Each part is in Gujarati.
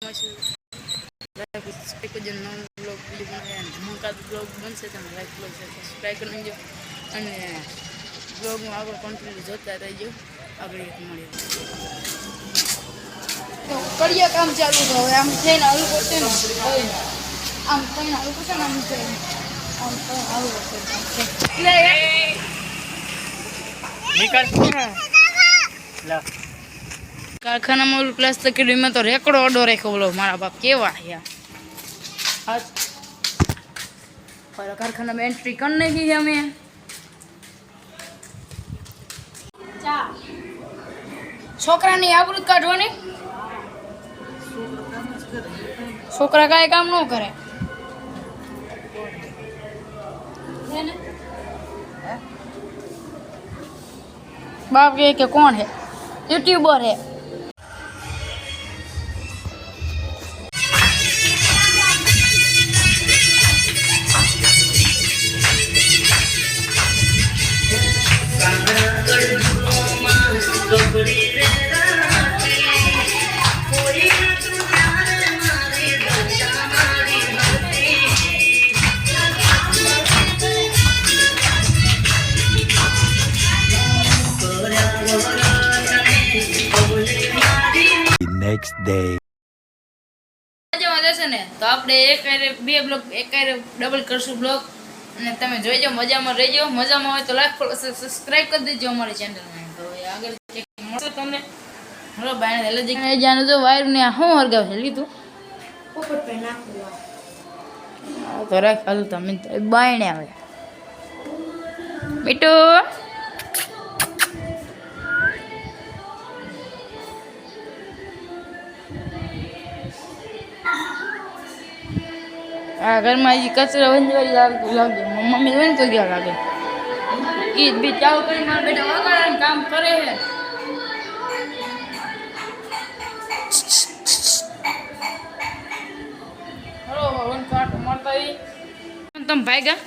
મળશું નવો બ્લોગ ધમાકા બ્લોગ બનશે. તમે લાઈક બ્લોગ સબસ્ક્રાઈબ કરી લેજો અને બ્લોગમાં આગળ કન્ટિન્યુ જોતા રહેજો. આગળ એક મળીએ તો કરીએ કામ ચાલુ. તો હવે આમ થઈને આવું પડશે ને, આમ થઈને આવું પડશે ને, આમ થઈને આમ થઈને આવું પડશે. કારખાનામાં ઓલું પ્લાસ્ટિક કીડીમાં તો રેકડો અડો રાખ્યો. બોલો મારા બાપ કેવા યાર. કારખાનામાં એન્ટ્રી કરી નાખી છે અમે. છોકરાની આબરૂ કાઢવાની. છોકરા કાંઈ કામ ન કરે. બાપ કે કોણ હે? यूट्यूबर है. Next day. ને તો આપણે એક બે બ્લોગ એક ડબલ કરશું બ્લોગ અને તમે જોઈજો. મજામાં રહેજો. મજામાં હોય તો લાઈક ફોલો સબસ્ક્રાઇબ કરી દેજો અમારી ચેનલને. તો આગળ મળશે તમને. હલો બાયને હેલે જઈને જાનો જો વાયર ને હું હરગાવ છે લીધું પોપટ પે નાખવા. તો રાખ હાલ તમે બાયણે આવે મીઠો. આ ઘરમાં હજી કચરા વંજવારી લાગે. મમ્મી હોય ને તો ગયા લાગે. ગીત બીત ચાલુ કરી મારા બેટા વગાડે કામ કરે છે. હલો આટો મારતા તમે ભાઈ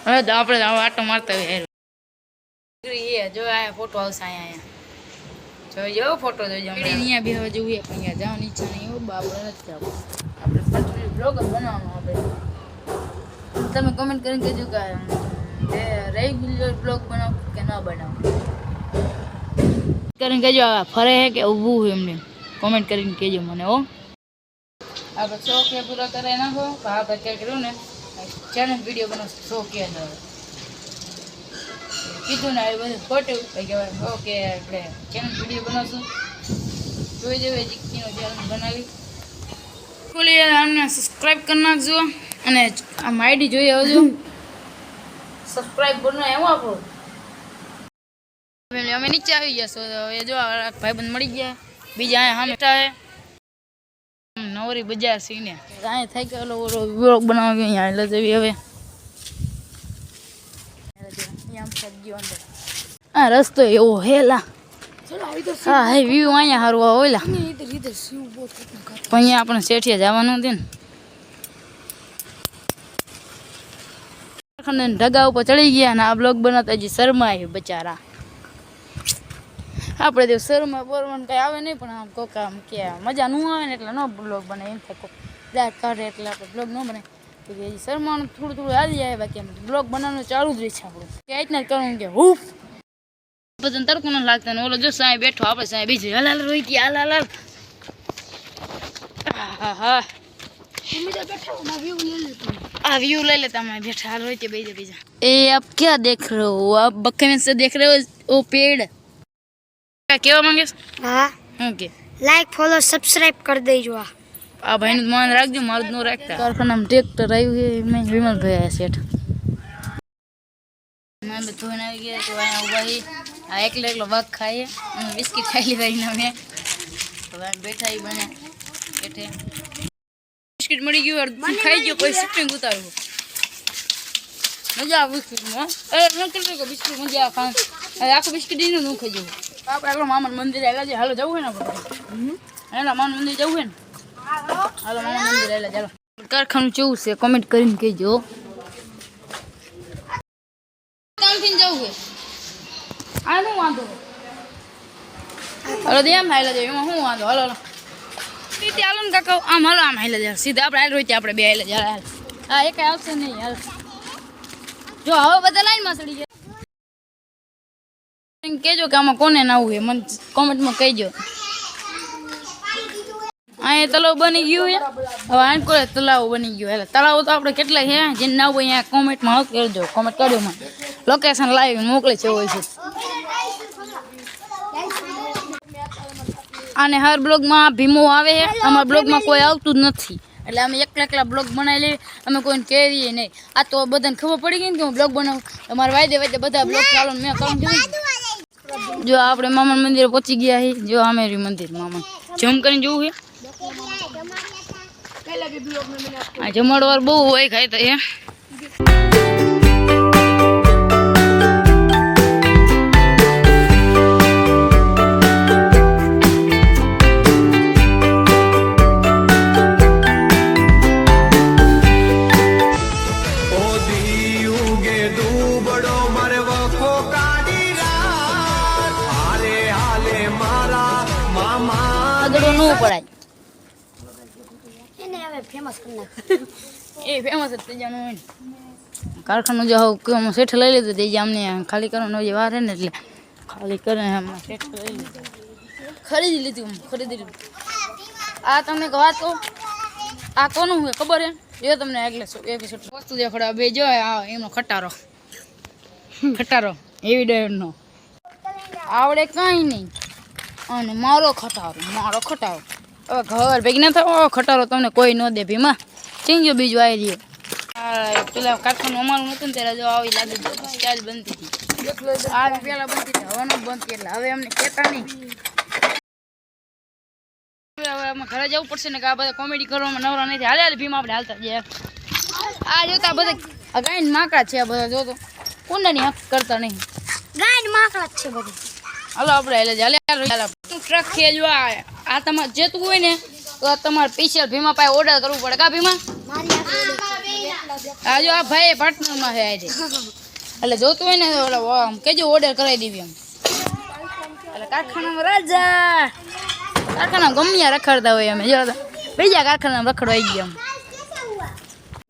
હવે તો આપણે આટો મારતા હોય. જો આ ફોટો આવશે અહીંયા જોઈજો. ફોટો જોઈજો. અહીંયા બી હવે જોઈએ પણ અહીંયા જવાની ઈચ્છા નહીં. એવું બાબરે નથી જવું. આપણે બ્લોગ જ બનાવવાનો. આપણે તમે કમેન્ટ કરીને કહેજો કે રેગ્યુલર બ્લોગ બનાવો કે ના બનાવો. કરીને કહેજો ફરે છે કે ઊભું હોય એમને કોમેન્ટ કરીને કહેજો મને. હો આપણે 100 કે પૂરા કરાવી નાખો. આપણે ક્યાં કર્યું ને ચેનલ વિડીયો બનાવશું 100 કે કીધું ને એ બધું ખોટું કહેવાય. ઓકે આપણે ચેનલ વિડીયો બનાવશું. જોઈ જવે જીકીનો ચેનલ બનાવી ખોલી આમને સબસ્ક્રાઈબ કરી નાખજો અને આમ આઈડી જોઈ આવજો. સબસ્ક્રાઈબ બનાવ એમ આપણું અમે નીચે આવી ગયા. છો એ જો ભાઈબંધ મળી ગયા. બીજા અહીંયા સામે છે નવરી બજાર સીને અહીંયા થઈ ગયો બ્લોગ બનાવી અહીંયા એટલે જવી. હવે આ રસ્તો એવો હેલા. હા હે વ્યૂ અહીંયા સારું ઓલા પણ અહીંયા આપણે શેઠિયા જવાનું હતું ને ઢગા ઉપર ચડી ગયા ને આ બ્લોગ બનાવતા હજી શર્મા આવ્યું બચારા. આપણે તો શર્મા બોરવાનું કંઈ આવે નહીં પણ આમ કોક આમ કે મજા ન આવે ને એટલે ન બ્લોગ બને. એમ થાય કોક દાંત કાઢે એટલે આપણે બ્લોગ ન બને. હજી શર્માનું થોડું થોડું આવી જાય. બાકી એમ બ્લોગ બનાવવાનું ચાલુ જ રહે છે આપણું. કે રીતના જ કરવું કે હુફ પછી તડકો ન લાગતા ને ઓલો જો સાંઈ બેઠો આપણે સાંઈ બીજું હલાલ રોઈ હાલ હાલ. હા હા व्यू ले लेता मैं बैठा हाल रोते बीजा बीजा. ए आप क्या देख रहे हो? आप बकवास से देख रहे हो वो पेड़. क्या मांगे? हाँ ओके लाइक फॉलो सब्सक्राइब कर देજો. આ ભાઈનું માન રાખજો. મારું નો રાખતા. કારખાનામાં ટ્રેક્ટર આવ્યું છે. મેં વિમલ ભાઈ આયા શેઠ મેં ધોઈને આવી ગયા. તો અહીંયા ઉભા છે. આ એકલો વાઘ ખાઈએ અને બિસ્કિટ ખાઈ લીધા એને. હવે બેઠા એ બને બેઠે બિસ્કિટ મળી ગયું. ખાઈ ગયો કોઈ શૂટિંગ ઉતારવું મજા આવે બિસ્કિટમાં. અરે ન કરી બિસ્કિટ મજા આવે ખાવા. આખું બિસ્કિટ એનું ન ખાઈ જવું. આપણે આગળ મામા મંદિર આવ્યા છે. હાલો જવું હોય ને આપણે એના મામા મંદિર જવું હોય ને. હાલો મામા મંદિર આવ્યા ચાલો. કારખાનું કેવું છે કોમેન્ટ કરીને કહેજો. કામથી જવું છે આ શું વાંધો? હાલો એમ હાલ એમાં શું વાંધો? હાલો રીતે હાલો ને કાકા આમ હાલો આમ હાલે જાય સીધા આપણે હાલ રોઈ આપણે બે હાલે જાય હાલ હા એક આવશે નહીં હાલ જો હવે બધા લાઈનમાં ચડી ગયા કહેજો કે આમાં કોને નાવું છે મને કોમેન્ટમાં કહેજો અહીંયા તલાવ બની ગયું છે હવે આંકો તલાવ બની ગયું એટલે તલાવ તો આપણે કેટલા છે જેને ના હોય અહીંયા કોમેન્ટમાં કરજો કોમેન્ટ કરજો મને લોકેશન લાઈવ મોકલે છે હોય છે અને હર બ્લોગમાં ભીમો આવે છે અમારા બ્લોગમાં કોઈ આવતું જ નથી એટલે અમે એકલા બ્લોગ બનાવી લઈએ અમે કોઈને કહેરીએ નહીં આ તો બધાને ખબર પડી ગઈ ને કે હું બ્લોગ બનાવું અમારા વાયદે બધા બ્લોગ ચાલો મેં કામ જોયું જો આપણે મામા મંદિરે પહોંચી ગયા છીએ જો અમે રહ્યું મંદિર મામા જમ કરીને જોવું છે આ જમણવાર બહુ હોય ખાય તો એ આગળ ન પડાય એ ફેમસ જ થઈ જવાનું હોય ને કારખાનું જો હું શેઠ લઈ લીધું તે અમને ખાલી કરવાનો જે વાર હે ને એટલે ખાલી કરે હમણાં શેઠ લઈ લીધું ખરીદી લીધું આ તમને વાત કહું આ કોનું હોય ખબર હે જો તમને આગલે એપિસોડ વસ્તુ દેખાડવા બે જો આ એમનો ખટારો એવિડન્ટનો આવડે કાંઈ નહીં અને મારો ખટારો હવે ઘર ભેગી ના થાવ ખટારો તમને કોઈ ન દે ભીમા ચીંગ્યો બીજું આવી રહ્યો પેલા કારખાનું અમારું નતું ને ત્યારે જો આવી લાગી સ્ટાઇલ બનતી હતી આ પેલા બનતી હતી હવે નથી બનતી એટલે હવે અમને કહેતા નહીં હવે અમે ઘરે જવું પડશે ને કે આ બધા કોમેડી કરવામાં નવરા નથી હાલે ભીમા આપણે હાલતા જઈએ આ જોતા બધા ગાયન માકડા છે આ બધા જોતો કુંડાની હક કરતા નહીં ગાયન માકડા છે બધું હાલો આપણે હાલે ટ્રક ખેલજો આ તમારે જેતું હોય ને તો તમારે સ્પેશિયલ ભીમા પાસે ઓર્ડર કરવું પડે કા ભીમા આ જો આ ભાઈ પાર્ટનરમાં છે આજે એટલે જોતું હોય ને તો કેજો ઓર્ડર કરાવી દેવી એમ એટલે કારખાનામાં રાજા કારખાના ગમ્યા રખડતા હોય અમે જો બીજા કારખાનામાં રખડવા આવી ગયા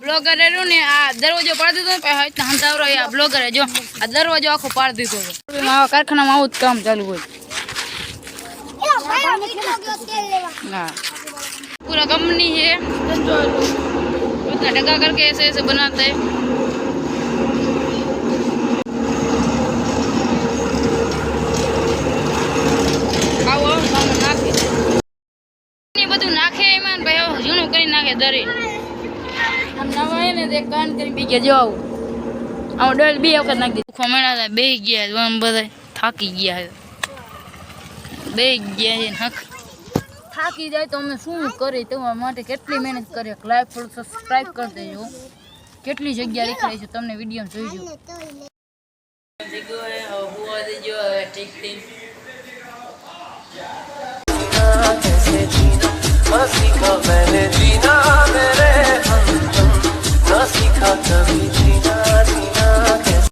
બ્લોગરે રહ્યું ને આ દરવાજો પાડી દીધો ને હંતાવરો આ બ્લોગરે જો આ દરવાજો આખો પાડી દીધો આવા કારખાનામાં આવું જ કામ ચાલુ હોય हाँ पूरा कंपनी है उतना ढका करके ऐसे बनाते हैं આવો નાખે ને બધું નાખે એમાં ભાઈ જૂનું કરી નાખે દરે આમ નવાય ને તે કાન કરી બી ગયા જો આવું આવો ડોલ બે વખત નાખી દીધું ખમેણા બે ગયા બધા થાકી ગયા બે ગયા છે નખ થાકી જાય તો અમે શું કરી તમારા માટે કેટલી મહેનત કરીએ લાઈક થોડું સબસ્ક્રાઈબ કરી દેજો કેટલી જગ્યા લીખી છે તમને વિડીયો જોઈજો ઠીક